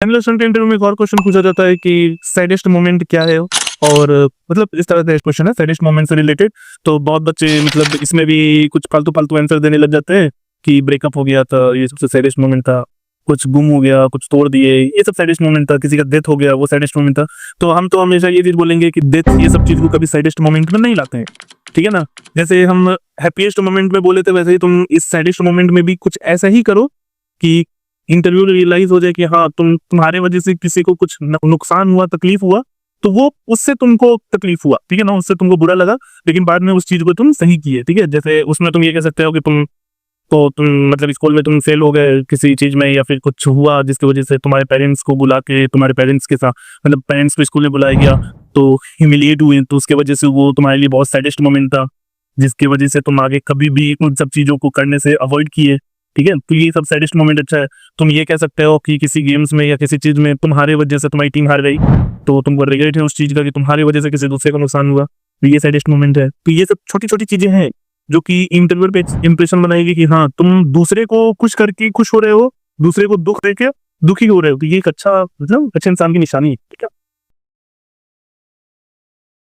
Analyst interview में एक और क्वेश्चन पूछा जाता है कि सैडेस्ट मोमेंट क्या है, और मतलब इस तरह का क्वेश्चन है सैडेस्ट मोमेंट से रिलेटेड। तो बहुत बच्चे मतलब इसमें भी कुछ फालतू फालतू आंसर देने लग जाते हैं कि ब्रेकअप हो गया था, ये सबसे सैडेस्ट मोमेंट था, कुछ गुम हो गया, कुछ तोड़ दिए, ये सब सैडेस्ट मोमेंट था, किसी का डेथ हो गया वो सैडेस्ट मोमेंट था। तो हम तो हमेशा ये चीज बोलेंगे कि डेथ ये सब चीज को कभी सैडेस्ट मोमेंट में नहीं लाते हैं, ठीक है ना। जैसे हम हैप्पीएस्ट मोमेंट में बोले थे, वैसे ही तुम इस सैडेस्ट मोमेंट में भी कुछ ऐसा ही करो कि इंटरव्यू रियलाइज हो जाए कि हाँ तुम्हारे वजह से किसी को कुछ नुकसान हुआ, तकलीफ हुआ, तो वो उससे तुमको तकलीफ हुआ, ठीक है ना, उससे तुमको बुरा लगा, लेकिन बाद में उस चीज को तुम सही किए, ठीक है। जैसे उसमें तुम ये कह सकते हो कि तुम मतलब स्कूल में तुम फेल हो गए किसी चीज में, या फिर कुछ हुआ जिसकी वजह से तुम्हारे पेरेंट्स को बुला के, तुम्हारे पेरेंट्स के साथ मतलब पेरेंट्स को स्कूल में बुलाया गया तो ह्यूमिलिएट हुए, तो उसके वजह से वो तुम्हारे लिए बहुत सैडेस्ट मोमेंट था, जिसकी वजह से तुम आगे कभी भी उन सब चीजों को करने से अवॉइड किए, ठीक है। तो ये सब सैडेस्ट मोमेंट अच्छा है। तुम ये कह सकते हो कि किसी गेम्स में या किसी चीज में तुम्हारे वजह से तुम्हारी टीम हार गई, तो तुमको रिग्रेट है उस चीज का कि तुम्हारी वजह से किसी दूसरे को नुकसान हुआ, तो ये सैडेस्ट मोमेंट है। तो ये सब छोटी छोटी चीजें हैं जो कि इंटरव्यू पे इंप्रेशन बनाएगी कि हाँ तुम दूसरे को खुश करके खुश हो रहे हो, दूसरे को दुख देके दुखी हो रहे हो, तो ये एक अच्छा मतलब अच्छे इंसान की निशानी है, ठीक है।